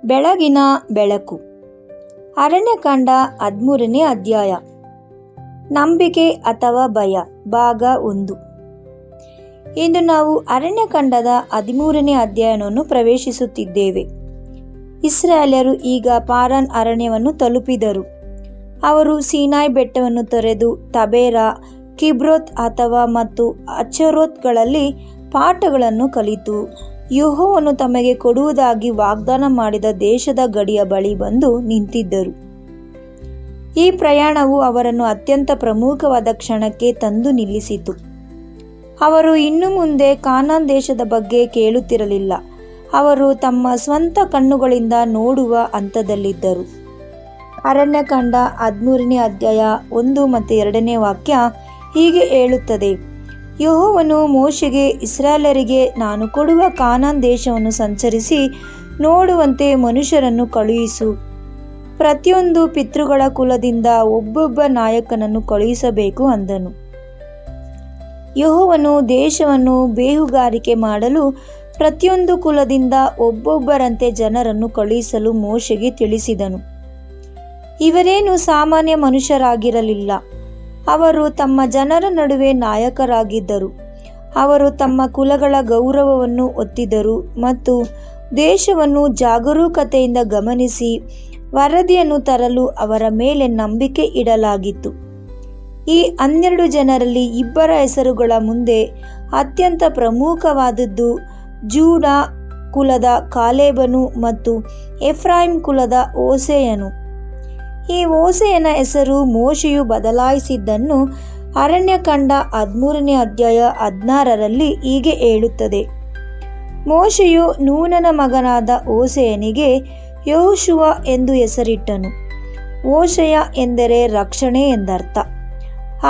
ಬೆಳಗಿನ ಬೆಳಕು. ಅರಣ್ಯಕಾಂಡ 13ನೇ ಅಧ್ಯಾಯ. ನಂಬಿಕೆ ಅಥವಾ ಭಯ, ಭಾಗ 1. ಇಂದು ನಾವು ಅರಣ್ಯಕಾಂಡದ 13ನೇ ಅಧ್ಯಾಯವನ್ನು ಪ್ರವೇಶಿಸುತ್ತಿದ್ದೇವೆ. ಇಸ್ರಾಯೇಲ್ಯರು ಈಗ ಪಾರಾನ್ ಅರಣ್ಯವನ್ನು ತಲುಪಿದರು. ಅವರು ಸೀನಾಯಿ ಬೆಟ್ಟವನ್ನು ತೊರೆದು ತಬೇರಾ, ಕಿಬ್ರೋತ್ ಮತ್ತು ಅಚರೋತ್ಗಳಲ್ಲಿ ಪಾಠಗಳನ್ನು ಕಲಿತು ಯೆಹೋವನು ತಮಗೆ ಕೊಡುವುದಾಗಿ ವಾಗ್ದಾನ ಮಾಡಿದ ದೇಶದ ಗಡಿಯ ಬಳಿ ಬಂದು ನಿಂತಿದ್ದರು. ಈ ಪ್ರಯಾಣವು ಅವರನ್ನು ಅತ್ಯಂತ ಪ್ರಮುಖವಾದ ಕ್ಷಣಕ್ಕೆ ತಂದು ನಿಲ್ಲಿಸಿತು. ಅವರು ಇನ್ನು ಮುಂದೆ ಕಾನಾನ್ ದೇಶದ ಬಗ್ಗೆ ಕೇಳುತ್ತಿರಲಿಲ್ಲ. ಅವರು ತಮ್ಮ ಸ್ವಂತ ಕಣ್ಣುಗಳಿಂದ ನೋಡುವ ಹಂತದಲ್ಲಿದ್ದರು. ಅರಣ್ಯಕಾಂಡ 13ನೇ ಅಧ್ಯಾಯ 1 ಮತ್ತು 2ನೇ ವಾಕ್ಯ ಹೀಗೆ ಹೇಳುತ್ತದೆ: ಯೆಹೋವನು ಮೋಶೆಗೆ, ಇಸ್ರಾಯೇಲ್ಯರಿಗೆ ನಾನು ಕೊಡುವ ಕಾನಾನ್ ದೇಶವನ್ನು ಸಂಚರಿಸಿ ನೋಡುವಂತೆ ಮನುಷ್ಯರನ್ನು ಕಳುಹಿಸು. ಪ್ರತಿಯೊಂದು ಪಿತೃಗಳ ಕುಲದಿಂದ ಒಬ್ಬೊಬ್ಬ ನಾಯಕನನ್ನು ಕಳುಹಿಸಬೇಕು ಅಂದನು. ಯೆಹೋವನು ದೇಶವನ್ನು ಬೇಹುಗಾರಿಕೆ ಮಾಡಲು ಪ್ರತಿಯೊಂದು ಕುಲದಿಂದ ಒಬ್ಬೊಬ್ಬರಂತೆ ಜನರನ್ನು ಕಳುಹಿಸಲು ಮೋಶೆಗೆ ತಿಳಿಸಿದನು. ಇವರೇನು ಸಾಮಾನ್ಯ ಮನುಷ್ಯರಾಗಿರಲಿಲ್ಲ. ಅವರು ತಮ್ಮ ಜನರ ನಡುವೆ ನಾಯಕರಾಗಿದ್ದರು. ಅವರು ತಮ್ಮ ಕುಲಗಳ ಗೌರವವನ್ನು ಹೊತ್ತಿದ್ದರು ಮತ್ತು ದೇಶವನ್ನು ಜಾಗರೂಕತೆಯಿಂದ ಗಮನಿಸಿ ವರದಿಯನ್ನು ತರಲು ಅವರ ಮೇಲೆ ನಂಬಿಕೆ ಇಡಲಾಗಿತ್ತು. ಈ 12 ಜನರಲ್ಲಿ ಇಬ್ಬರ ಹೆಸರುಗಳ ಮುಂದೆ ಅತ್ಯಂತ ಪ್ರಮುಖವಾದದ್ದು ಜೂಡಾ ಕುಲದ ಕಾಲೇಬನು ಮತ್ತು ಎಫ್ರಾಯಿಮ್ ಕುಲದ ಹೋಸೇಯನು. ಈ ಹೋಸೇಯನ ಹೆಸರು ಮೋಶೆಯು ಬದಲಾಯಿಸಿದ್ದನ್ನು ಅರಣ್ಯಕಾಂಡ 13ನೇ ಅಧ್ಯಾಯ 16ರಲ್ಲಿ ಹೀಗೆ ಹೇಳುತ್ತದೆ: ಮೋಶೆಯು ನೂನನ ಮಗನಾದ ಹೋಸೇಯನಿಗೆ ಯೆಹೋಶುವ ಎಂದು ಹೆಸರಿಟ್ಟನು. ಹೋಶೇಯ ಎಂದರೆ ರಕ್ಷಣೆ ಎಂದರ್ಥ.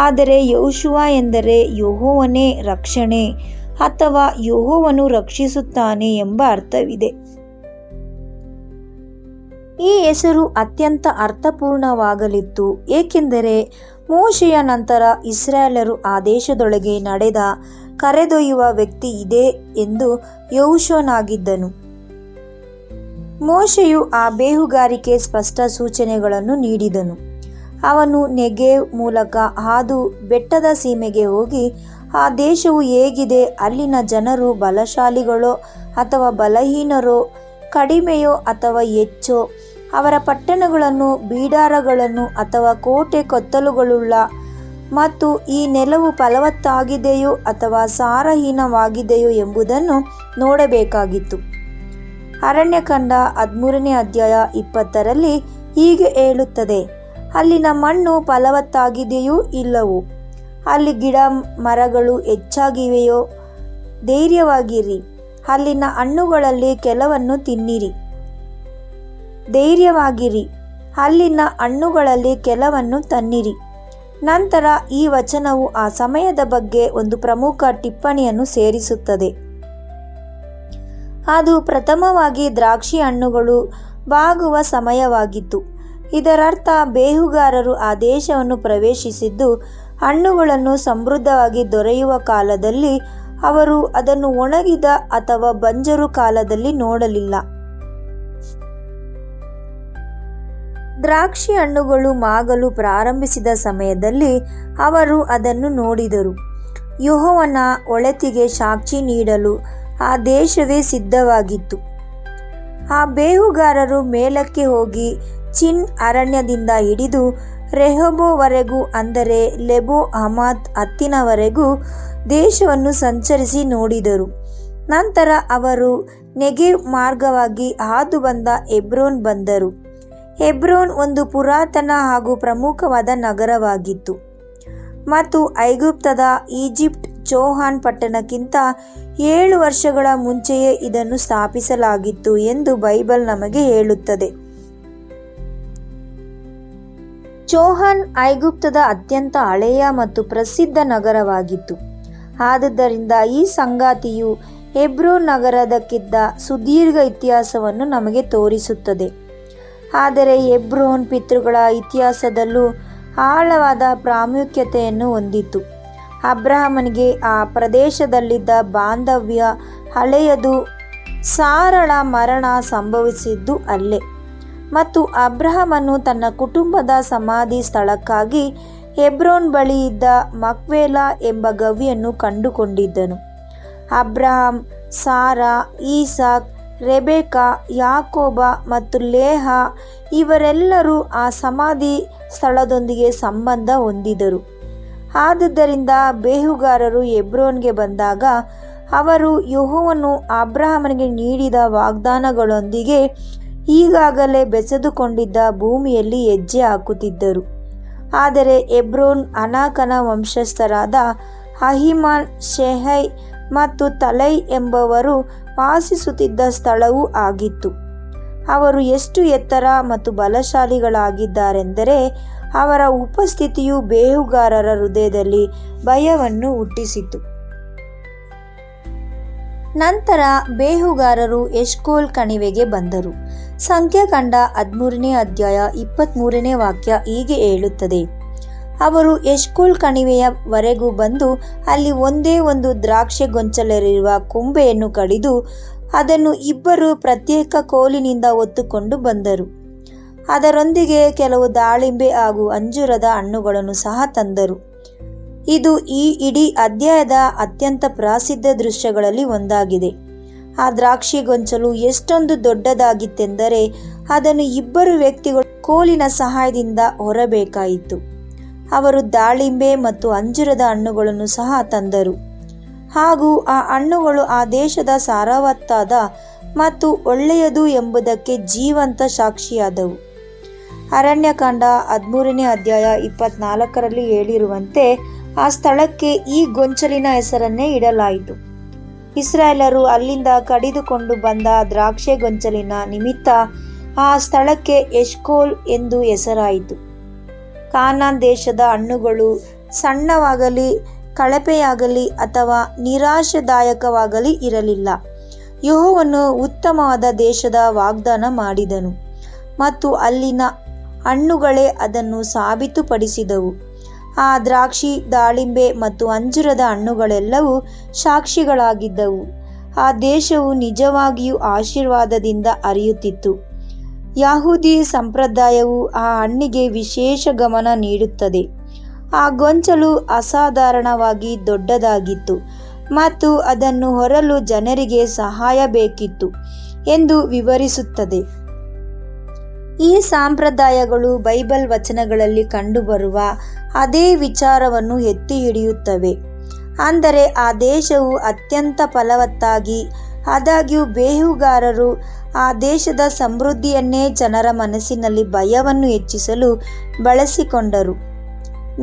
ಆದರೆ ಯೆಹೋಶುವ ಎಂದರೆ ಯೆಹೋವನೇ ರಕ್ಷಣೆ ಅಥವಾ ಯೆಹೋವನು ರಕ್ಷಿಸುತ್ತಾನೆ ಎಂಬ ಅರ್ಥವಿದೆ. ಈ ಹೆಸರು ಅತ್ಯಂತ ಅರ್ಥಪೂರ್ಣವಾಗಲಿತ್ತು, ಏಕೆಂದರೆ ಮೋಶೆಯ ನಂತರ ಇಸ್ರಾಯೇಲ್ಯರು ಆ ದೇಶದೊಳಗೆ ನಡೆದ ಕರೆದೊಯ್ಯುವ ವ್ಯಕ್ತಿ ಇದೇ ಎಂದು ಯೆಹೋಶುವನಾಗಿದ್ದನು. ಮೋಶೆಯು ಆ ಬೇಹುಗಾರಿಕೆ ಸ್ಪಷ್ಟ ಸೂಚನೆಗಳನ್ನು ನೀಡಿದನು. ಅವನು ನೆಗೆವ್ ಮೂಲಕ ಹಾದು ಬೆಟ್ಟದ ಸೀಮೆಗೆ ಹೋಗಿ ಆ ದೇಶವು ಹೇಗಿದೆ, ಅಲ್ಲಿನ ಜನರು ಬಲಶಾಲಿಗಳೋ ಅಥವಾ ಬಲಹೀನರೋ, ಕಡಿಮೆಯೋ ಅಥವಾ ಹೆಚ್ಚೋ, ಅವರ ಪಟ್ಟಣಗಳನ್ನು, ಬಿಡಾರಗಳನ್ನು ಅಥವಾ ಕೋಟೆ ಕೊತ್ತಲುಗಳುಳ್ಳ ಮತ್ತು ಈ ನೆಲವು ಫಲವತ್ತಾಗಿದೆಯೋ ಅಥವಾ ಸಾರಹೀನವಾಗಿದೆಯೋ ಎಂಬುದನ್ನು ನೋಡಬೇಕಾಗಿತ್ತು. ಅರಣ್ಯಕಾಂಡ 13ನೇ ಅಧ್ಯಾಯ 20ರಲ್ಲಿ ಹೀಗೆ ಹೇಳುತ್ತದೆ: ಅಲ್ಲಿನ ಮಣ್ಣು ಫಲವತ್ತಾಗಿದೆಯೋ ಇಲ್ಲವೋ, ಅಲ್ಲಿ ಗಿಡ ಮರಗಳು ಹೆಚ್ಚಾಗಿವೆಯೋ, ಧೈರ್ಯವಾಗಿರಿ, ಅಲ್ಲಿನ ಹಣ್ಣುಗಳಲ್ಲಿ ಕೆಲವನ್ನು ತಿನ್ನಿರಿ. ಧೈರ್ಯವಾಗಿರಿ, ಅಲ್ಲಿನ ಹಣ್ಣುಗಳಲ್ಲಿ ಕೆಲವನ್ನು ತನ್ನಿರಿ. ನಂತರ ಈ ವಚನವು ಆ ಸಮಯದ ಬಗ್ಗೆ ಒಂದು ಪ್ರಮುಖ ಟಿಪ್ಪಣಿಯನ್ನು ಸೇರಿಸುತ್ತದೆ. ಅದು ಪ್ರಥಮವಾಗಿ ದ್ರಾಕ್ಷಿ ಹಣ್ಣುಗಳು ಬಾಗುವ ಸಮಯವಾಗಿತ್ತು. ಇದರರ್ಥ ಬೇಹುಗಾರರು ಆ ದೇಶವನ್ನು ಪ್ರವೇಶಿಸಿದ್ದು ಹಣ್ಣುಗಳನ್ನು ಸಮೃದ್ಧವಾಗಿ ದೊರೆಯುವ ಕಾಲದಲ್ಲಿ. ಅವರು ಅದನ್ನು ಒಣಗಿದ ಅಥವಾ ಬಂಜರು ಕಾಲದಲ್ಲಿ ನೋಡಲಿಲ್ಲ. ದ್ರಾಕ್ಷಿ ಹಣ್ಣುಗಳು ಮಾಗಲು ಪ್ರಾರಂಭಿಸಿದ ಸಮಯದಲ್ಲಿ ಅವರು ಅದನ್ನು ನೋಡಿದರು. ಯೆಹೋವನ ಒಳಿತಿಗೆ ಸಾಕ್ಷಿ ನೀಡಲು ಆ ದೇಶವೇ ಸಿದ್ಧವಾಗಿತ್ತು. ಆ ಬೇಹುಗಾರರು ಮೇಲಕ್ಕೆ ಹೋಗಿ ಚಿನ್ ಅರಣ್ಯದಿಂದ ಹಿಡಿದು ರೆಹೋಬೋವರೆಗೂ, ಅಂದರೆ ಲೆಬೋ ಹಮಾತ್ ಹತ್ತಿನವರೆಗೂ ದೇಶವನ್ನು ಸಂಚರಿಸಿ ನೋಡಿದರು. ನಂತರ ಅವರು ನೆಗೆವ್ ಮಾರ್ಗವಾಗಿ ಹಾದು ಬಂದ ಹೆಬ್ರೋನ್ ಬಂದರು. ಹೆಬ್ರೋನ್ ಒಂದು ಪುರಾತನ ಹಾಗೂ ಪ್ರಮುಖವಾದ ನಗರವಾಗಿತ್ತು ಮತ್ತು ಐಗುಪ್ತದ ಈಜಿಪ್ಟ್ ಚೋಹಾನ್ ಪಟ್ಟಣಕ್ಕಿಂತ 7 ವರ್ಷಗಳ ಮುಂಚೆಯೇ ಇದನ್ನು ಸ್ಥಾಪಿಸಲಾಗಿತ್ತು ಎಂದು ಬೈಬಲ್ ನಮಗೆ ಹೇಳುತ್ತದೆ. ಚೋಹಾನ್ ಐಗುಪ್ತದ ಅತ್ಯಂತ ಹಳೆಯ ಮತ್ತು ಪ್ರಸಿದ್ಧ ನಗರವಾಗಿತ್ತು. ಆದುದರಿಂದ ಈ ಸಂಗಾತಿಯು ಹೆಬ್ರೋನ್ ನಗರದಕ್ಕಿದ್ದ ಸುದೀರ್ಘ ಇತಿಹಾಸವನ್ನು ನಮಗೆ ತೋರಿಸುತ್ತದೆ. ಆದರೆ ಹೆಬ್ರೋನ್ ಪಿತೃಗಳ ಇತಿಹಾಸದಲ್ಲೂ ಆಳವಾದ ಪ್ರಾಮುಖ್ಯತೆಯನ್ನು ಹೊಂದಿತ್ತು. ಅಬ್ರಹಾಮನಿಗೆ ಆ ಪ್ರದೇಶದಲ್ಲಿದ್ದ ಬಾಂಧವ್ಯ ಹಳೆಯದು ಸಾರಳ ಮರಣ ಸಂಭವಿಸಿದ್ದು ಅಲ್ಲೇ ಮತ್ತು ಅಬ್ರಹಾಮನು ತನ್ನ ಕುಟುಂಬದ ಸಮಾಧಿ ಸ್ಥಳಕ್ಕಾಗಿ ಹೆಬ್ರೋನ್ ಬಳಿ ಇದ್ದ ಮಕ್ವೇಲಾ ಎಂಬ ಗವಿಯನ್ನು ಕಂಡುಕೊಂಡಿದ್ದನು. ಅಬ್ರಹಾಂ, ಸಾರಾ, ಈಸಾಕ್, ರೆಬೆಕಾ, ಯಾಕೋಬ ಮತ್ತು ಲೇಹ ಇವರೆಲ್ಲರೂ ಆ ಸಮಾಧಿ ಸ್ಥಳದೊಂದಿಗೆ ಸಂಬಂಧ ಹೊಂದಿದರು. ಆದುದರಿಂದ ಬೇಹುಗಾರರು ಹೆಬ್ರೋನ್ಗೆ ಬಂದಾಗ ಅವರು ಯೆಹೋವನು ಅಬ್ರಹಾಮನಿಗೆ ನೀಡಿದ ವಾಗ್ದಾನಗಳೊಂದಿಗೆ ಈಗಾಗಲೇ ಬೆಸೆದುಕೊಂಡಿದ್ದ ಭೂಮಿಯಲ್ಲಿ ಹೆಜ್ಜೆ ಹಾಕುತ್ತಿದ್ದರು. ಆದರೆ ಹೆಬ್ರೋನ್ ಅನಾಕನ ವಂಶಸ್ಥರಾದ ಅಹಿಮಾನ್, ಶೆಹೈ ಮತ್ತು ತಲೈ ಎಂಬವರು ವಾಸಿಸುತ್ತಿದ್ದ ಸ್ಥಳವೂ ಆಗಿತ್ತು. ಅವರು ಎಷ್ಟು ಎತ್ತರ ಮತ್ತು ಬಲಶಾಲಿಗಳಾಗಿದ್ದಾರೆಂದರೆ ಅವರ ಉಪಸ್ಥಿತಿಯು ಬೇಹುಗಾರರ ಹೃದಯದಲ್ಲಿ ಭಯವನ್ನು ಹುಟ್ಟಿಸಿತು. ನಂತರ ಬೇಹುಗಾರರು ಎಷ್ಕೋಲ್ ಕಣಿವೆಗೆ ಬಂದರು. ಸಂಖ್ಯಾಕಾಂಡ 13ನೇ ಅಧ್ಯಾಯ 23ನೇ ವಾಕ್ಯ ಹೀಗೆ ಹೇಳುತ್ತದೆ: ಅವರು ಎಷ್ಕೋಲ್ ಕಣಿವೆಯವರೆಗೂ ಬಂದು ಅಲ್ಲಿ ಒಂದೇ ಒಂದು ದ್ರಾಕ್ಷೆ ಗೊಂಚಲಿರುವ ಕೊಂಬೆಯನ್ನು ಕಡಿದು ಅದನ್ನು ಇಬ್ಬರು ಪ್ರತ್ಯೇಕ ಕೋಲಿನಿಂದ ಹೊತ್ತುಕೊಂಡು ಬಂದರು. ಅದರೊಂದಿಗೆ ಕೆಲವು ದಾಳಿಂಬೆ ಹಾಗೂ ಅಂಜೂರದ ಹಣ್ಣುಗಳನ್ನು ಸಹ ತಂದರು. ಇದು ಈ ಇಡೀ ಅಧ್ಯಾಯದ ಅತ್ಯಂತ ಪ್ರಸಿದ್ಧ ದೃಶ್ಯಗಳಲ್ಲಿ ಒಂದಾಗಿದೆ. ಆ ದ್ರಾಕ್ಷಿ ಗೊಂಚಲು ಎಷ್ಟೊಂದು ದೊಡ್ಡದಾಗಿತ್ತೆಂದರೆ ಅದನ್ನು ಇಬ್ಬರು ವ್ಯಕ್ತಿಗಳು ಕೋಲಿನ ಸಹಾಯದಿಂದ ಹೊರಬೇಕಾಯಿತು. ಅವರು ದಾಳಿಂಬೆ ಮತ್ತು ಅಂಜೂರದ ಹಣ್ಣುಗಳನ್ನು ಸಹ ತಂದರು ಹಾಗೂ ಆ ಹಣ್ಣುಗಳು ಆ ದೇಶದ ಸಾರವತ್ತಾದ ಮತ್ತು ಒಳ್ಳೆಯದು ಎಂಬುದಕ್ಕೆ ಜೀವಂತ ಸಾಕ್ಷಿಯಾದವು. ಅರಣ್ಯಕಾಂಡ 13ನೇ ಅಧ್ಯಾಯ 24ರಲ್ಲಿ ಹೇಳಿರುವಂತೆ ಆ ಸ್ಥಳಕ್ಕೆ ಈ ಗೊಂಚಲಿನ ಹೆಸರನ್ನೇ ಇಡಲಾಯಿತು. ಇಸ್ರಾಯೇಲರು ಅಲ್ಲಿಂದ ಕಡಿದುಕೊಂಡು ಬಂದ ದ್ರಾಕ್ಷೆ ಗೊಂಚಲಿನ ನಿಮಿತ್ತ ಆ ಸ್ಥಳಕ್ಕೆ ಎಷ್ಕೋಲ್ ಎಂದು ಹೆಸರಾಯಿತು. ಕಾನಾನ್ ದೇಶದ ಹಣ್ಣುಗಳು ಸಣ್ಣವಾಗಲಿ ಕಳಪೆಯಾಗಲಿ ಅಥವಾ ನಿರಾಶಾದಾಯಕವಾಗಲಿ ಇರಲಿಲ್ಲ. ಯೆಹೋವನು ಉತ್ತಮವಾದ ದೇಶದ ವಾಗ್ದಾನ ಮಾಡಿದನು ಮತ್ತು ಅಲ್ಲಿನ ಹಣ್ಣುಗಳೇ ಅದನ್ನು ಸಾಬೀತುಪಡಿಸಿದವು. ಆ ದ್ರಾಕ್ಷಿ, ದಾಳಿಂಬೆ ಮತ್ತು ಅಂಜೂರದ ಹಣ್ಣುಗಳೆಲ್ಲವೂ ಸಾಕ್ಷಿಗಳಾಗಿದ್ದವು. ಆ ದೇಶವು ನಿಜವಾಗಿಯೂ ಆಶೀರ್ವಾದದಿಂದ ಹರಿಯುತ್ತಿತ್ತು. ಯಹೂದಿ ಸಂಪ್ರದಾಯವು ಆ ಹಣ್ಣಿಗೆ ವಿಶೇಷ ಗಮನ ನೀಡುತ್ತದೆ. ಆ ಗೊಂಚಲು ಅಸಾಧಾರಣವಾಗಿ ದೊಡ್ಡದಾಗಿತ್ತು ಮತ್ತು ಅದನ್ನು ಹೊರಲು ಜನರಿಗೆ ಸಹಾಯ ಬೇಕಿತ್ತು ಎಂದು ವಿವರಿಸುತ್ತದೆ. ಈ ಸಂಪ್ರದಾಯಗಳು ಬೈಬಲ್ ವಚನಗಳಲ್ಲಿ ಕಂಡುಬರುವ ಅದೇ ವಿಚಾರವನ್ನು ಎತ್ತಿ ಹಿಡಿಯುತ್ತವೆ. ಅಂದರೆ ಆ ದೇಶವು ಅತ್ಯಂತ ಫಲವತ್ತಾಗಿ, ಆದಾಗ್ಯೂ ಬೇಹುಗಾರರು ಆ ದೇಶದ ಸಮೃದ್ಧಿಯನ್ನೇ ಜನರ ಮನಸ್ಸಿನಲ್ಲಿ ಭಯವನ್ನು ಹೆಚ್ಚಿಸಲು ಬಳಸಿಕೊಂಡರು.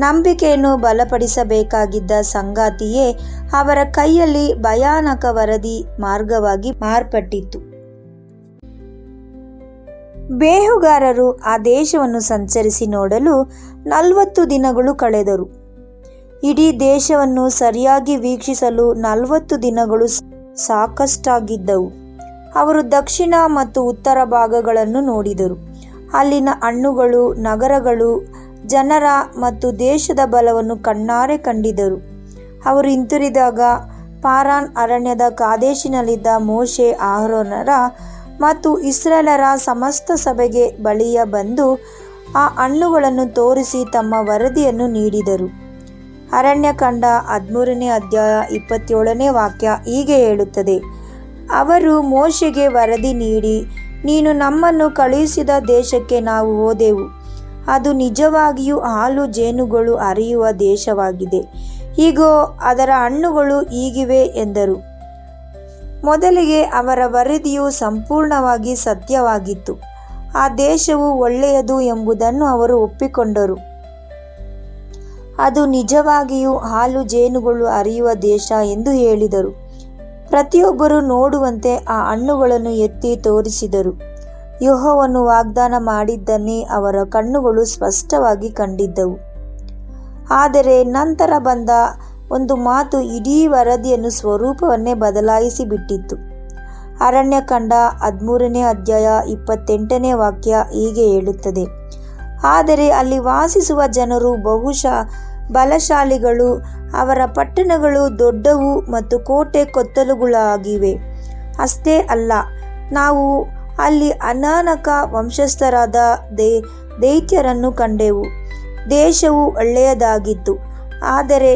ನಂಬಿಕೆಯನ್ನು ಬಲಪಡಿಸಬೇಕಾಗಿದ್ದ ಸಂಗಾತಿಯೇ ಅವರ ಕೈಯಲ್ಲಿ ಭಯಾನಕ ವರದಿ ಮಾರ್ಗವಾಗಿ ಮಾರ್ಪಟ್ಟಿತು. ಬೇಹುಗಾರರು ಆ ದೇಶವನ್ನು ಸಂಚರಿಸಿ ನೋಡಲು 40 ದಿನಗಳು ಕಳೆದರು. ಇಡೀ ದೇಶವನ್ನು ಸರಿಯಾಗಿ ವೀಕ್ಷಿಸಲು 40 ದಿನಗಳು ಸಾಕಷ್ಟಾಗಿದ್ದವು. ಅವರು ದಕ್ಷಿಣ ಮತ್ತು ಉತ್ತರ ಭಾಗಗಳನ್ನು ನೋಡಿದರು. ಅಲ್ಲಿನ ಹಣ್ಣುಗಳು, ನಗರಗಳು, ಜನರ ಮತ್ತು ದೇಶದ ಬಲವನ್ನು ಕಣ್ಣಾರೆ ಕಂಡಿದ್ದರು. ಅವರು ಹಿಂತಿರುಗಿದಾಗ ಪಾರಾನ್ ಅರಣ್ಯದ ಕಾದೇಶಿನಲ್ಲಿದ್ದ ಮೋಶೆ, ಆರೋನರ ಮತ್ತು ಇಸ್ರಾಯೇಲರ ಸಮಸ್ತ ಸಭೆಗೆ ಬಳಿಯ ಬಂದು ಆ ಹಣ್ಣುಗಳನ್ನು ತೋರಿಸಿ ತಮ್ಮ ವರದಿಯನ್ನು ನೀಡಿದರು. ಅರಣ್ಯಕಾಂಡ 13ನೇ ಅಧ್ಯಾಯ 27ನೇ ವಾಕ್ಯ ಹೀಗೆ ಹೇಳುತ್ತದೆ: ಅವರು ಮೋಶೆಗೆ ವರದಿ ನೀಡಿ, ನೀನು ನಮ್ಮನ್ನು ಕಳುಹಿಸಿದ ದೇಶಕ್ಕೆ ನಾವು ಹೋದೆವು. ಅದು ನಿಜವಾಗಿಯೂ ಹಾಲು ಜೇನುಗಳು ಹರಿಯುವ ದೇಶವಾಗಿದೆ. ಇಗೋ, ಅದರ ಹಣ್ಣುಗಳು ಹೀಗಿವೆ ಎಂದರು. ಮೊದಲಿಗೆ ಅವರ ವರದಿಯು ಸಂಪೂರ್ಣವಾಗಿ ಸತ್ಯವಾಗಿತ್ತು. ಆ ದೇಶವು ಒಳ್ಳೆಯದು ಎಂಬುದನ್ನು ಅವರು ಒಪ್ಪಿಕೊಂಡರು. ಅದು ನಿಜವಾಗಿಯೂ ಹಾಲು ಜೇನುಗಳು ಹರಿಯುವ ದೇಶ ಎಂದು ಹೇಳಿದರು. ಪ್ರತಿಯೊಬ್ಬರು ನೋಡುವಂತೆ ಆ ಹಣ್ಣುಗಳನ್ನು ಎತ್ತಿ ತೋರಿಸಿದರು. ಯೆಹೋವನು ವಾಗ್ದಾನ ಮಾಡಿದ್ದನ್ನೇ ಅವರ ಕಣ್ಣುಗಳು ಸ್ಪಷ್ಟವಾಗಿ ಕಂಡಿದ್ದವು. ಆದರೆ ನಂತರ ಬಂದ ಒಂದು ಮಾತು ಇಡೀ ವರದಿಯನ್ನು ಸ್ವರೂಪವನ್ನೇ ಬದಲಾಯಿಸಿ ಬಿಟ್ಟಿತು. ಅರಣ್ಯಕಾಂಡ 13ನೇ ಅಧ್ಯಾಯ 28ನೇ ವಾಕ್ಯ ಹೀಗೆ ಹೇಳುತ್ತದೆ: ಆದರೆ ಅಲ್ಲಿ ವಾಸಿಸುವ ಜನರು ಬಹುಶಃ ಬಲಶಾಲಿಗಳು, ಅವರ ಪಟ್ಟಣಗಳು ದೊಡ್ಡವು ಮತ್ತು ಕೋಟೆ ಕೊತ್ತಲುಗಳಾಗಿವೆ. ಅಷ್ಟೇ ಅಲ್ಲ, ನಾವು ಅಲ್ಲಿ ಅನಾನಕ ವಂಶಸ್ಥರಾದ ದೈತ್ಯರನ್ನು ಕಂಡೆವು. ದೇಶವು ಒಳ್ಳೆಯದಾಗಿತ್ತು, ಆದರೆ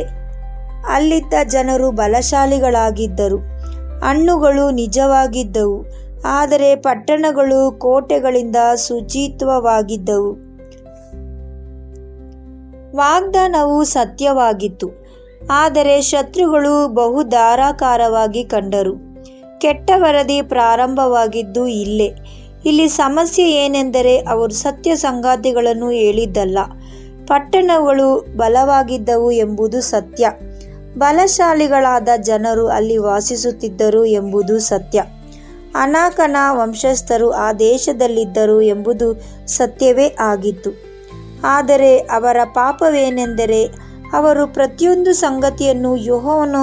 ಅಲ್ಲಿದ್ದ ಜನರು ಬಲಶಾಲಿಗಳಾಗಿದ್ದರು. ಹಣ್ಣುಗಳು ನಿಜವಾಗಿದ್ದವು, ಆದರೆ ಪಟ್ಟಣಗಳು ಕೋಟೆಗಳಿಂದ ಸುಚಿತ್ವವಾಗಿದ್ದವು. ವಾಗ್ದಾನವು ಸತ್ಯವಾಗಿತ್ತು, ಆದರೆ ಶತ್ರುಗಳು ಬಹು ಧಾರಾಕಾರವಾಗಿ ಕಂಡರು. ಕೆಟ್ಟ ವರದಿ ಪ್ರಾರಂಭವಾಗಿದ್ದು ಇಲ್ಲೇ. ಇಲ್ಲಿ ಸಮಸ್ಯೆ ಏನೆಂದರೆ ಅವರು ಸತ್ಯ ಸಂಗತಿಗಳನ್ನು ಹೇಳಿದ್ದಲ್ಲ. ಪಟ್ಟಣಗಳು ಬಲವಾಗಿದ್ದವು ಎಂಬುದು ಸತ್ಯ. ಬಲಶಾಲಿಗಳಾದ ಜನರು ಅಲ್ಲಿ ವಾಸಿಸುತ್ತಿದ್ದರು ಎಂಬುದು ಸತ್ಯ. ಅನಾಕನ ವಂಶಸ್ಥರು ಆ ದೇಶದಲ್ಲಿದ್ದರು ಎಂಬುದು ಸತ್ಯವೇ ಆಗಿತ್ತು. ಆದರೆ ಅವರ ಪಾಪವೇನೆಂದರೆ ಅವರು ಪ್ರತಿಯೊಂದು ಸಂಗತಿಯನ್ನು ಯೆಹೋವನ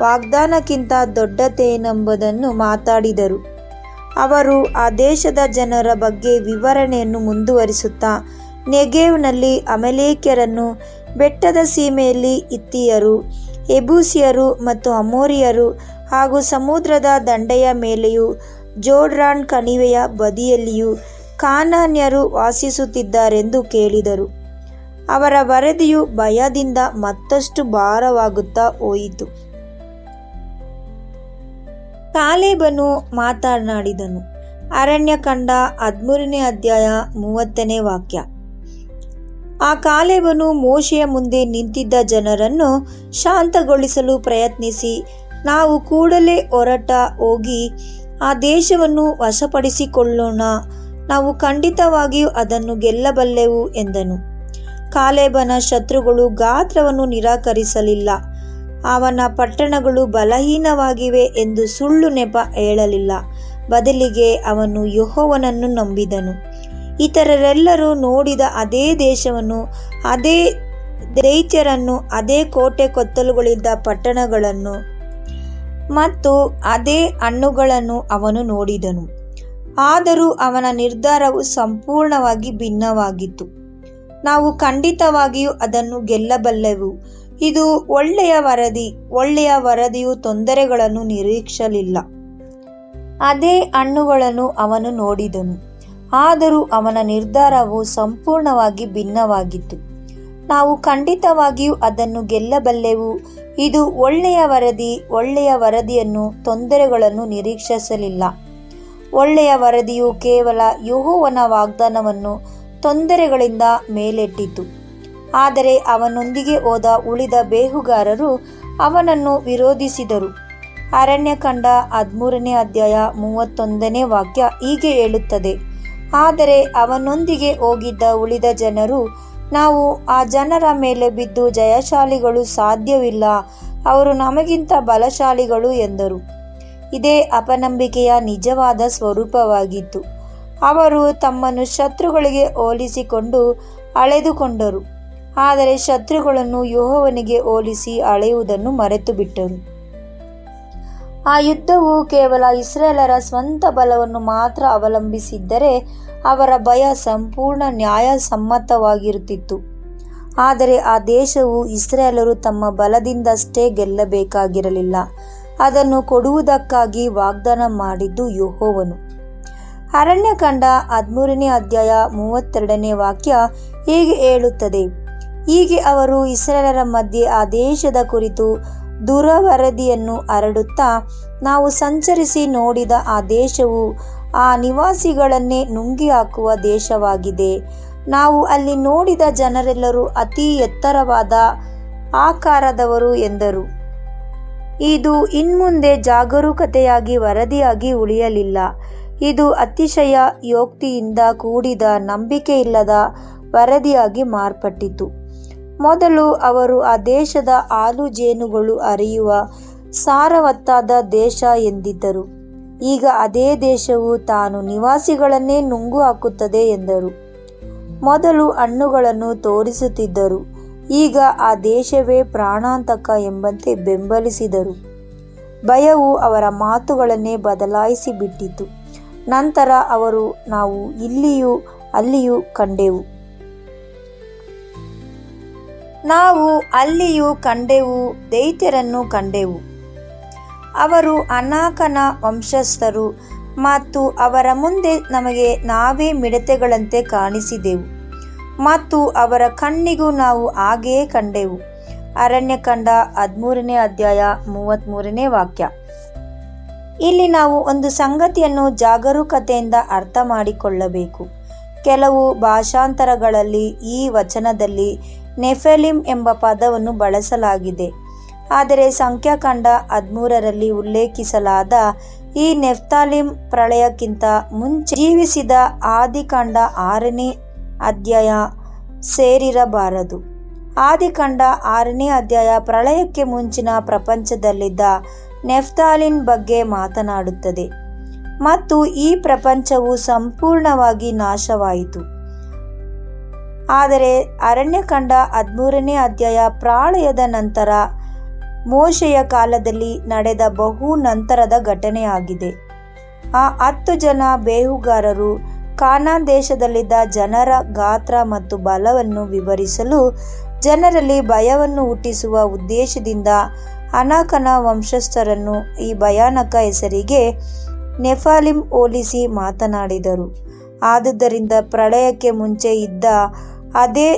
ವಾಗ್ದಾನಕ್ಕಿಂತ ದೊಡ್ಡದೇನೆಂಬುದನ್ನು ಮಾತಾಡಿದರು. ಅವರು ಆ ದೇಶದ ಜನರ ಬಗ್ಗೆ ವಿವರಣೆಯನ್ನು ಮುಂದುವರಿಸುತ್ತಾ, ನೆಗೆವ್ನಲ್ಲಿ ಅಮಲೇಕ್ಯರನ್ನು, ಬೆಟ್ಟದ ಸೀಮೆಯಲ್ಲಿ ಹಿತ್ತಿಯರು, ಯೆಬೂಸಿಯರು ಮತ್ತು ಅಮೋರಿಯರು ಹಾಗೂ ಸಮುದ್ರದ ದಂಡೆಯ ಮೇಲೆಯೂ ಜೋರ್ಡಾನ್ ಕಣಿವೆಯ ಬದಿಯಲ್ಲಿಯೂ ಕಾನಾನ್ಯರು ವಾಸಿಸುತ್ತಿದ್ದಾರೆಂದು ಕೇಳಿದರು. ಅವರ ವರದಿಯು ಭಯದಿಂದ ಮತ್ತಷ್ಟು ಭಾರವಾಗುತ್ತಾ ಹೋಯಿತು. ಕಾಲೇಬನು ಮಾತನಾಡಿದನು. ಅರಣ್ಯಕಾಂಡ 13ನೇ ಅಧ್ಯಾಯ 30ನೇ ವಾಕ್ಯ. ಆ ಕಾಲೇಬನು ಮೋಶೆಯ ಮುಂದೆ ನಿಂತಿದ್ದ ಜನರನ್ನು ಶಾಂತಗೊಳಿಸಲು ಪ್ರಯತ್ನಿಸಿ, ನಾವು ಕೂಡಲೇ ಹೋಗಿ ಆ ದೇಶವನ್ನು ವಶಪಡಿಸಿಕೊಳ್ಳೋಣ, ನಾವು ಖಂಡಿತವಾಗಿಯೂ ಅದನ್ನು ಗೆಲ್ಲಬಲ್ಲೆವು ಎಂದನು. ಕಾಲೇಬನ ಶತ್ರುಗಳು ಗಾತ್ರವನ್ನು ನಿರಾಕರಿಸಲಿಲ್ಲ. ಅವನ ಪಟ್ಟಣಗಳು ಬಲಹೀನವಾಗಿವೆ ಎಂದು ಸುಳ್ಳು ನೆಪ ಹೇಳಲಿಲ್ಲ. ಬದಲಿಗೆ ಅವನು ಯೆಹೋವನನ್ನು ನಂಬಿದನು. ಇತರರೆಲ್ಲರೂ ನೋಡಿದ ಅದೇ ದೇಶವನ್ನು, ಅದೇ ದೈತ್ಯರನ್ನು, ಅದೇ ಕೋಟೆ ಕೊತ್ತಲುಗಳಿದ್ದ ಪಟ್ಟಣಗಳನ್ನು ಮತ್ತು ಅದೇ ಹಣ್ಣುಗಳನ್ನು ಅವನು ನೋಡಿದನು. ಆದರೂ ಅವನ ನಿರ್ಧಾರವು ಸಂಪೂರ್ಣವಾಗಿ ಭಿನ್ನವಾಗಿತ್ತು. ನಾವು ಖಂಡಿತವಾಗಿಯೂ ಅದನ್ನು ಗೆಲ್ಲಬಲ್ಲೆವು. ಇದು ಒಳ್ಳೆಯ ವರದಿಯು ತೊಂದರೆಗಳನ್ನು ನಿರೀಕ್ಷಿಸಲಿಲ್ಲ. ಅದೇ ಹಣ್ಣುಗಳನ್ನು ಅವನು ನೋಡಿದನು, ಆದರೂ ಅವನ ನಿರ್ಧಾರವು ಸಂಪೂರ್ಣವಾಗಿ ಭಿನ್ನವಾಗಿತ್ತು. ನಾವು ಖಂಡಿತವಾಗಿಯೂ ಅದನ್ನು ಗೆಲ್ಲಬಲ್ಲೆವು. ಇದು ಒಳ್ಳೆಯ ವರದಿಯನ್ನು ತೊಂದರೆಗಳನ್ನು ನಿರೀಕ್ಷಿಸಲಿಲ್ಲ. ಒಳ್ಳೆಯ ವರದಿಯು ಕೇವಲ ಯೆಹೋವನ ವಾಗ್ದಾನವನ್ನು ತೊಂದರೆಗಳಿಂದ ಮೇಲೆಟ್ಟಿತು. ಆದರೆ ಅವನೊಂದಿಗೆ ಹೋದ ಉಳಿದ ಬೇಹುಗಾರರು ಅವನನ್ನು ವಿರೋಧಿಸಿದರು. ಅರಣ್ಯಕಾಂಡ 13ನೇ ಅಧ್ಯಾಯ 31ನೇ ವಾಕ್ಯ ಹೀಗೆ ಹೇಳುತ್ತದೆ. ಆದರೆ ಅವನೊಂದಿಗೆ ಹೋಗಿದ್ದ ಉಳಿದ ಜನರು, ನಾವು ಆ ಜನರ ಮೇಲೆ ಬಿದ್ದು ಜಯಶಾಲಿಗಳು ಸಾಧ್ಯವಿಲ್ಲ, ಅವರು ನಮಗಿಂತ ಬಲಶಾಲಿಗಳು ಎಂದರು. ಇದೇ ಅಪನಂಬಿಕೆಯ ನಿಜವಾದ ಸ್ವರೂಪವಾಗಿತ್ತು. ಅವರು ತಮ್ಮನ್ನು ಶತ್ರುಗಳಿಗೆ ಹೋಲಿಸಿಕೊಂಡು ಅಳೆದುಕೊಂಡರು, ಆದರೆ ಶತ್ರುಗಳನ್ನು ಯೆಹೋವನಿಗೆ ಹೋಲಿಸಿ ಅಳೆಯುವುದನ್ನು ಮರೆತುಬಿಟ್ಟರು. ಆ ಯುದ್ಧವು ಕೇವಲ ಇಸ್ರಾಯೇಲರ ಸ್ವಂತ ಬಲವನ್ನು ಮಾತ್ರ ಅವಲಂಬಿಸಿದ್ದರೆ ಅವರ ಭಯ ಸಂಪೂರ್ಣ ನ್ಯಾಯಸಮ್ಮತವಾಗಿರುತ್ತಿತ್ತು. ಆದರೆ ಆ ದೇಶವು ಇಸ್ರಾಯೇಲರು ತಮ್ಮ ಬಲದಿಂದಷ್ಟೇ ಗೆಲ್ಲಬೇಕಾಗಿರಲಿಲ್ಲ. ಅದನ್ನು ಕೊಡುವುದಕ್ಕಾಗಿ ವಾಗ್ದಾನ ಮಾಡಿದ್ದು ಯೆಹೋವನು. ಅರಣ್ಯಕಾಂಡ 13ನೇ ಅಧ್ಯಾಯ 32ನೇ ವಾಕ್ಯ ಹೀಗೆ ಹೇಳುತ್ತದೆ. ಹೀಗೆ ಅವರು ಇಸ್ರಾಯೇಲರ ಮಧ್ಯೆ ಆ ದೇಶದ ಕುರಿತು ದುರ್ವರದಿಯನ್ನು ಹರಡುತ್ತಾ, ನಾವು ಸಂಚರಿಸಿ ನೋಡಿದ ಆ ದೇಶವು ಆ ನಿವಾಸಿಗಳನ್ನೇ ನುಂಗಿ ಹಾಕುವ ದೇಶವಾಗಿದೆ. ನಾವು ಅಲ್ಲಿ ನೋಡಿದ ಜನರೆಲ್ಲರೂ ಅತಿ ಎತ್ತರವಾದ ಆಕಾರದವರು ಎಂದರು. ಇದು ಇನ್ಮುಂದೆ ಜಾಗರೂಕತೆಯಾಗಿ ವರದಿಯಾಗಿ ಉಳಿಯಲಿಲ್ಲ. ಇದು ಅತಿಶಯೋಕ್ತಿಯಿಂದ ಕೂಡಿದ ನಂಬಿಕೆಯಿಲ್ಲದ ವರದಿಯಾಗಿ ಮಾರ್ಪಟ್ಟಿತು. ಮೊದಲು ಅವರು ಆ ದೇಶದ ಹಾಲು ಜೇನುಗಳು ಹರಿಯುವ ಸಾರವತ್ತಾದ ದೇಶ ಎಂದಿದ್ದರು. ಈಗ ಅದೇ ದೇಶವು ತಾನು ನಿವಾಸಿಗಳನ್ನೇ ನುಂಗು ಹಾಕುತ್ತದೆ ಎಂದರು. ಮೊದಲು ಹಣ್ಣುಗಳನ್ನು ತೋರಿಸುತ್ತಿದ್ದರು, ಈಗ ಆ ದೇಶವೇ ಪ್ರಾಣಾಂತಕ ಎಂಬಂತೆ ಬೆಂಬಲಿಸಿದರು. ಭಯವು ಅವರ ಮಾತುಗಳನ್ನೇ ಬದಲಾಯಿಸಿ ಬಿಟ್ಟಿತು. ನಂತರ ಅವರು, ನಾವು ಇಲ್ಲಿಯೂ ಅಲ್ಲಿಯೂ ಕಂಡೆವು, ನಾವು ಅಲ್ಲಿಯೂ ಕಂಡೆವು, ದೈತ್ಯರನ್ನು ಕಂಡೆವು. ಅವರು ಅನಾಕನ ವಂಶಸ್ಥರು ಮತ್ತು ಅವರ ಮುಂದೆ ನಮಗೆ ನಾವೇ ಮಿಡತೆಗಳಂತೆ ಕಾಣಿಸಿದೆವು ಮತ್ತು ಅವರ ಕಣ್ಣಿಗೂ ನಾವು ಹಾಗೆಯೇ ಕಂಡೆವು. ಅರಣ್ಯಕಾಂಡ 13ನೇ ಅಧ್ಯಾಯ 33ನೇ ವಾಕ್ಯ. ಇಲ್ಲಿ ನಾವು ಒಂದು ಸಂಗತಿಯನ್ನು ಜಾಗರೂಕತೆಯಿಂದ ಅರ್ಥ ಮಾಡಿಕೊಳ್ಳಬೇಕು. ಕೆಲವು ಭಾಷಾಂತರಗಳಲ್ಲಿ ಈ ವಚನದಲ್ಲಿ ನೆಫೆಲಿಮ್ ಎಂಬ ಪದವನ್ನು ಬಳಸಲಾಗಿದೆ. ಆದರೆ ಸಂಖ್ಯಾಕಾಂಡ 13ರಲ್ಲಿ ಉಲ್ಲೇಖಿಸಲಾದ ಈ ನೆಫ್ತಾಲಿಮ್ ಪ್ರಳಯಕ್ಕಿಂತ ಮುಂಚೆ ಜೀವಿಸಿದ ಆದಿಕಾಂಡ 6ನೇ ಅಧ್ಯಾಯ ಸೇರಿರಬಾರದು. ಆದಿಕಾಂಡ 6ನೇ ಅಧ್ಯಾಯ ಪ್ರಳಯಕ್ಕೆ ಮುಂಚಿನ ಪ್ರಪಂಚದಲ್ಲಿದ್ದ ನೆಫ್ತಾಲಿಮ್ ಬಗ್ಗೆ ಮಾತನಾಡುತ್ತದೆ ಮತ್ತು ಈ ಪ್ರಪಂಚವು ಸಂಪೂರ್ಣವಾಗಿ ನಾಶವಾಯಿತು. ಆದರೆ ಅರಣ್ಯಕಾಂಡ 13ನೇ ಅಧ್ಯಾಯ ಪ್ರಳಯದ ನಂತರ ಮೋಶೆಯ ಕಾಲದಲ್ಲಿ ನಡೆದ ಬಹು ನಂತರದ ಘಟನೆಯಾಗಿದೆ. ಆ 10 ಜನ ಬೇಹುಗಾರರು ಕಾನಾನ್ ದೇಶದಲ್ಲಿದ್ದ ಜನರ ಗಾತ್ರ ಮತ್ತು ಬಲವನ್ನು ವಿವರಿಸಲು ಜನರಲ್ಲಿ ಭಯವನ್ನು ಹುಟ್ಟಿಸುವ ಉದ್ದೇಶದಿಂದ ಅನಾಕನ ವಂಶಸ್ಥರನ್ನು ಈ ಭಯಾನಕ ಹೆಸರಿಗೆ ನೆಫಾಲಿಮ್ ಹೋಲಿಸಿ ಮಾತನಾಡಿದರು. ಆದುದರಿಂದ ಪ್ರಳಯಕ್ಕೆ ಮುಂಚೆ ಇದ್ದ ಅದೇ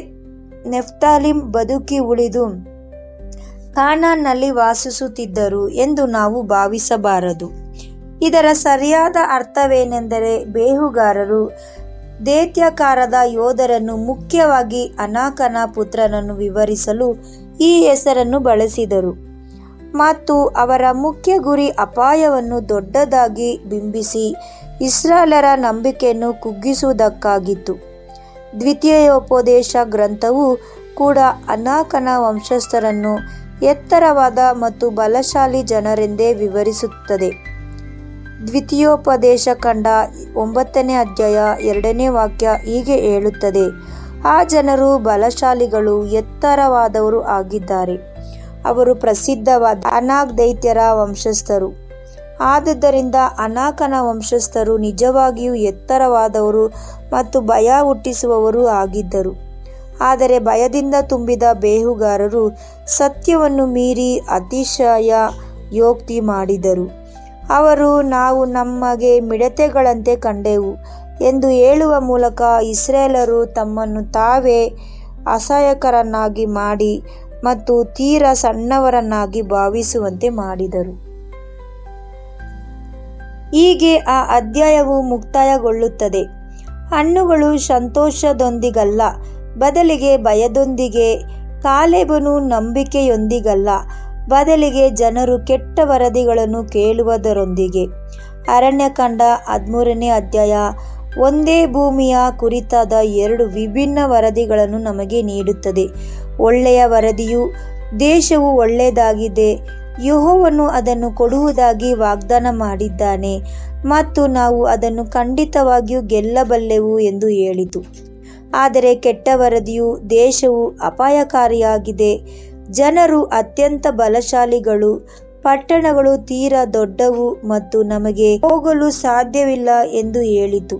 ನೆಫ್ತಾಲಿಮ್ ಬದುಕಿ ಉಳಿದು ಕಾನಾನ್ನಲ್ಲಿ ವಾಸಿಸುತ್ತಿದ್ದರು ಎಂದು ನಾವು ಭಾವಿಸಬಾರದು. ಇದರ ಸರಿಯಾದ ಅರ್ಥವೇನೆಂದರೆ ಬೇಹುಗಾರರು ದೈತ್ಯಾಕಾರದ ಯೋಧರನ್ನು, ಮುಖ್ಯವಾಗಿ ಅನಾಕನ ಪುತ್ರನನ್ನು ವಿವರಿಸಲು ಈ ಹೆಸರನ್ನು ಬಳಸಿದರು ಮತ್ತು ಅವರ ಮುಖ್ಯ ಗುರಿ ಅಪಾಯವನ್ನು ದೊಡ್ಡದಾಗಿ ಬಿಂಬಿಸಿ ಇಸ್ರಾಯೇಲ್ಯರ ನಂಬಿಕೆಯನ್ನು ಕುಗ್ಗಿಸುವುದಕ್ಕಾಗಿತ್ತು. ದ್ವಿತೀಯೋಪದೇಶ ಗ್ರಂಥವು ಕೂಡ ಅನಾಕನ ವಂಶಸ್ಥರನ್ನು ಎತ್ತರವಾದ ಮತ್ತು ಬಲಶಾಲಿ ಜನರೆಂದೇ ವಿವರಿಸುತ್ತದೆ. ದ್ವಿತೀಯೋಪದೇಶ ಕಾಂಡ 9ನೇ ಅಧ್ಯಾಯ 2ನೇ ವಾಕ್ಯ ಹೀಗೆ ಹೇಳುತ್ತದೆ: ಆ ಜನರು ಬಲಶಾಲಿಗಳು, ಎತ್ತರವಾದವರು ಆಗಿದ್ದಾರೆ. ಅವರು ಪ್ರಸಿದ್ಧವಾದ ಅನಾಕ್ ದೈತ್ಯರ ವಂಶಸ್ಥರು. ಆದುದರಿಂದ ಅನಾಕನ ವಂಶಸ್ಥರು ನಿಜವಾಗಿಯೂ ಎತ್ತರವಾದವರು ಮತ್ತು ಭಯ ಹುಟ್ಟಿಸುವವರು ಆಗಿದ್ದರು. ಆದರೆ ಭಯದಿಂದ ತುಂಬಿದ ಬೇಹುಗಾರರು ಸತ್ಯವನ್ನು ಮೀರಿ ಅತಿಶಯೋಕ್ತಿ ಮಾಡಿದರು. ಅವರು ನಾವು ನಮಗೆ ಮಿಡತೆಗಳಂತೆ ಕಂಡೆವು ಎಂದು ಹೇಳುವ ಮೂಲಕ ಇಸ್ರಾಯೇಲ್ಯರು ತಮ್ಮನ್ನು ತಾವೇ ಅಸಹಾಯಕರನ್ನಾಗಿ ಮಾಡಿ ಮತ್ತು ತೀರಾ ಸಣ್ಣವರನ್ನಾಗಿ ಭಾವಿಸುವಂತೆ ಮಾಡಿದರು. ಹೀಗೆ ಆ ಅಧ್ಯಾಯವು ಮುಕ್ತಾಯಗೊಳ್ಳುತ್ತದೆ. ಹಣ್ಣುಗಳು ಸಂತೋಷದೊಂದಿಗಲ್ಲ, ಬದಲಿಗೆ ಭಯದೊಂದಿಗೆ. ಕಾಲೇಬನು ನಂಬಿಕೆಯೊಂದಿಗಲ್ಲ, ಬದಲಿಗೆ ಜನರು ಕೆಟ್ಟ ವರದಿಗಳನ್ನು ಕೇಳುವುದರೊಂದಿಗೆ. ಅರಣ್ಯಕಾಂಡ 13ನೇ ಅಧ್ಯಾಯ ಒಂದೇ ಭೂಮಿಯ ಕುರಿತಾದ 2 ವಿಭಿನ್ನ ವರದಿಗಳನ್ನು ನಮಗೆ ನೀಡುತ್ತದೆ. ಒಳ್ಳೆಯ ವರದಿಯು ದೇಶವು ಒಳ್ಳೆಯದಾಗಿದೆ, ಯೆಹೋವನು ಅದನ್ನು ಕೊಡುವುದಾಗಿ ವಾಗ್ದಾನ ಮಾಡಿದ್ದಾನೆ ಮತ್ತು ನಾವು ಅದನ್ನು ಖಂಡಿತವಾಗಿಯೂ ಗೆಲ್ಲಬಲ್ಲೆವು ಎಂದು ಹೇಳಿತು. ಆದರೆ ಕೆಟ್ಟ ವರದಿಯು ದೇಶವು ಅಪಾಯಕಾರಿಯಾಗಿದೆ, ಜನರು ಅತ್ಯಂತ ಬಲಶಾಲಿಗಳು, ಪಟ್ಟಣಗಳು ತೀರಾ ದೊಡ್ಡವು ಮತ್ತು ನಮಗೆ ಹೋಗಲು ಸಾಧ್ಯವಿಲ್ಲ ಎಂದು ಹೇಳಿತು.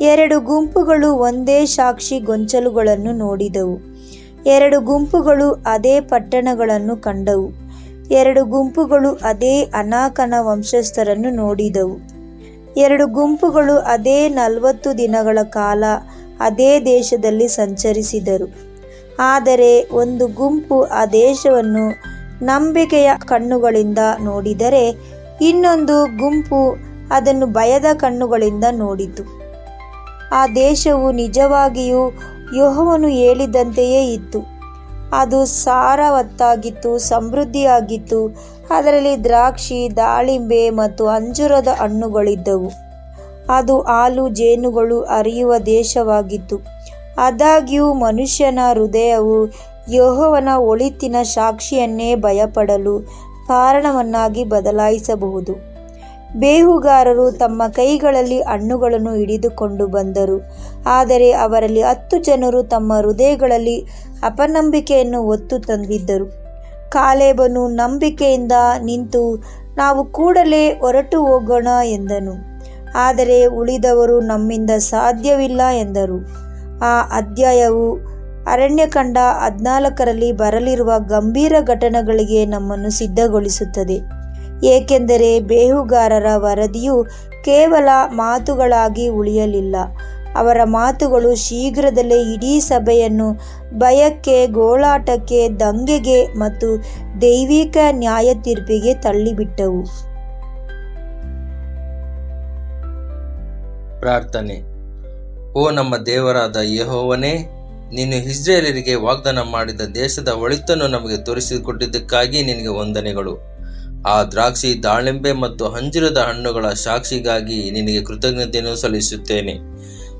2 ಗುಂಪುಗಳು ಒಂದೇ ಸಾಕ್ಷಿ ಗೊಂಚಲುಗಳನ್ನು ನೋಡಿದವು. 2 ಗುಂಪುಗಳು ಅದೇ ಪಟ್ಟಣಗಳನ್ನು ಕಂಡವು. 2 ಗುಂಪುಗಳು ಅದೇ ಅನಾಕನ ವಂಶಸ್ಥರನ್ನು ನೋಡಿದವು. 2 ಗುಂಪುಗಳು ಅದೇ 40 ದಿನಗಳ ಕಾಲ ಅದೇ ದೇಶದಲ್ಲಿ ಸಂಚರಿಸಿದರು. ಆದರೆ ಒಂದು ಗುಂಪು ಆ ದೇಶವನ್ನು ನಂಬಿಕೆಯ ಕಣ್ಣುಗಳಿಂದ ನೋಡಿದರೆ, ಇನ್ನೊಂದು ಗುಂಪು ಅದನ್ನು ಭಯದ ಕಣ್ಣುಗಳಿಂದ ನೋಡಿತು. ಆ ದೇಶವು ನಿಜವಾಗಿಯೂ ಯೆಹೋವನು ಹೇಳಿದಂತೆಯೇ ಇತ್ತು. ಅದು ಸಾರವತ್ತಾಗಿತ್ತು, ಸಮೃದ್ಧಿಯಾಗಿತ್ತು. ಅದರಲ್ಲಿ ದ್ರಾಕ್ಷಿ, ದಾಳಿಂಬೆ ಮತ್ತು ಅಂಜೂರದ ಹಣ್ಣುಗಳಿದ್ದವು. ಅದು ಹಾಲು ಜೇನುಗಳು ಹರಿಯುವ ದೇಶವಾಗಿತ್ತು. ಆದಾಗ್ಯೂ ಮನುಷ್ಯನ ಹೃದಯವು ಯೆಹೋವನ ಒಳಿತಿನ ಸಾಕ್ಷಿಯನ್ನೇ ಭಯಪಡಲು ಕಾರಣವನ್ನಾಗಿ ಬದಲಾಯಿಸಬಹುದು. ಬೇಹುಗಾರರು ತಮ್ಮ ಕೈಗಳಲ್ಲಿ ಹಣ್ಣುಗಳನ್ನು ಹಿಡಿದುಕೊಂಡು ಬಂದರು, ಆದರೆ ಅವರಲ್ಲಿ 10 ಜನರು ತಮ್ಮ ಹೃದಯಗಳಲ್ಲಿ ಅಪನಂಬಿಕೆಯನ್ನು ಹೊತ್ತು ತಂದಿದ್ದರು. ಕಾಲೇಬನು ನಂಬಿಕೆಯಿಂದ ನಿಂತು, ನಾವು ಕೂಡಲೇ ಹೊರಟು ಹೋಗೋಣ ಎಂದನು. ಆದರೆ ಉಳಿದವರು ನಮ್ಮಿಂದ ಸಾಧ್ಯವಿಲ್ಲ ಎಂದರು. ಆ ಅಧ್ಯಾಯವು ಅರಣ್ಯಕಾಂಡ 14ರಲ್ಲಿ ಬರಲಿರುವ ಗಂಭೀರ ಘಟನೆಗಳಿಗೆ ನಮ್ಮನ್ನು ಸಿದ್ಧಗೊಳಿಸುತ್ತದೆ. ಏಕೆಂದರೆ ಬೇಹುಗಾರರ ವರದಿಯು ಕೇವಲ ಮಾತುಗಳಾಗಿ ಉಳಿಯಲಿಲ್ಲ. ಅವರ ಮಾತುಗಳು ಶೀಘ್ರದಲ್ಲೇ ಇಡೀ ಸಭೆಯನ್ನು ಭಯಕ್ಕೆ, ಗೋಳಾಟಕ್ಕೆ, ದಂಗೆಗೆ ಮತ್ತು ದೈವಿಕ ನ್ಯಾಯತೀರ್ಪಿಗೆ ತಳ್ಳಿಬಿಟ್ಟವು. ಪ್ರಾರ್ಥನೆ. ಓ ನಮ್ಮ ದೇವರಾದ ಯೆಹೋವನೇ, ನೀನು ಇಸ್ರಾಯೇಲರಿಗೆ ವಾಗ್ದಾನ ಮಾಡಿದ ದೇಶದ ಒಳಿತನ್ನು ನಮಗೆ ತೋರಿಸಿಕೊಟ್ಟಿದ್ದಕ್ಕಾಗಿ ನಿನಗೆ ವಂದನೆಗಳು. ಆ ದ್ರಾಕ್ಷಿ, ದಾಳಿಂಬೆ ಮತ್ತು ಅಂಜೂರದ ಹಣ್ಣುಗಳ ಸಾಕ್ಷಿಗಾಗಿ ನಿನಗೆ ಕೃತಜ್ಞತೆಯನ್ನು ಸಲ್ಲಿಸುತ್ತೇನೆ.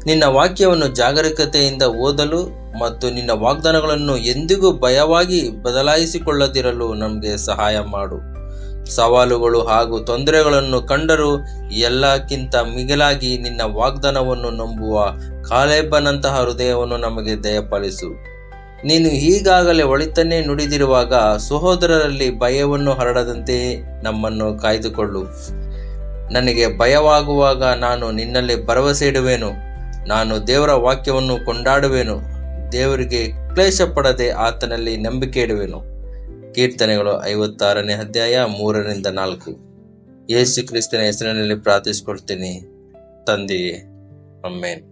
ನಿನ್ನ ವಾಕ್ಯವನ್ನು ಜಾಗರೂಕತೆಯಿಂದ ಓದಲು ಮತ್ತು ನಿನ್ನ ವಾಗ್ದಾನಗಳನ್ನು ಎಂದಿಗೂ ಭಯವಾಗಿ ಬದಲಾಯಿಸಿಕೊಳ್ಳದಿರಲು ನಮಗೆ ಸಹಾಯ ಮಾಡು. ಸವಾಲುಗಳು ಹಾಗೂ ತೊಂದರೆಗಳನ್ನು ಕಂಡರೂ ಎಲ್ಲಕ್ಕಿಂತ ಮಿಗಿಲಾಗಿ ನಿನ್ನ ವಾಗ್ದಾನವನ್ನು ನಂಬುವ ಕಾಲೇಬನಂತಹ ಹೃದಯವನ್ನು ನಮಗೆ ದಯಪಾಲಿಸು. ನೀನು ಈಗಾಗಲೇ ಒಳಿತನ್ನೇ ನುಡಿದಿರುವಾಗ ಸಹೋದರರಲ್ಲಿ ಭಯವನ್ನು ಹರಡದಂತೆ ನಮ್ಮನ್ನು ಕಾಯ್ದುಕೊಳ್ಳು. ನನಗೆ ಭಯವಾಗುವಾಗ ನಾನು ನಿನ್ನಲ್ಲಿ ಭರವಸೆ ಇಡುವೆನು. ನಾನು ದೇವರ ವಾಕ್ಯವನ್ನು ಕೊಂಡಾಡುವೆನು. ದೇವರಿಗೆ ಕ್ಲೇಶ ಪಡದೆ ಆತನಲ್ಲಿ ನಂಬಿಕೆ ಇಡುವೆನು. ಕೀರ್ತನೆಗಳು 56ನೇ ಅಧ್ಯಾಯ 3-4. ಯೇಸು ಕ್ರಿಸ್ತನ ಹೆಸರಿನಲ್ಲಿ ಪ್ರಾರ್ಥಿಸಿಕೊಳ್ತೀನಿ ತಂದೆಯೇ, ಆಮೆನ್.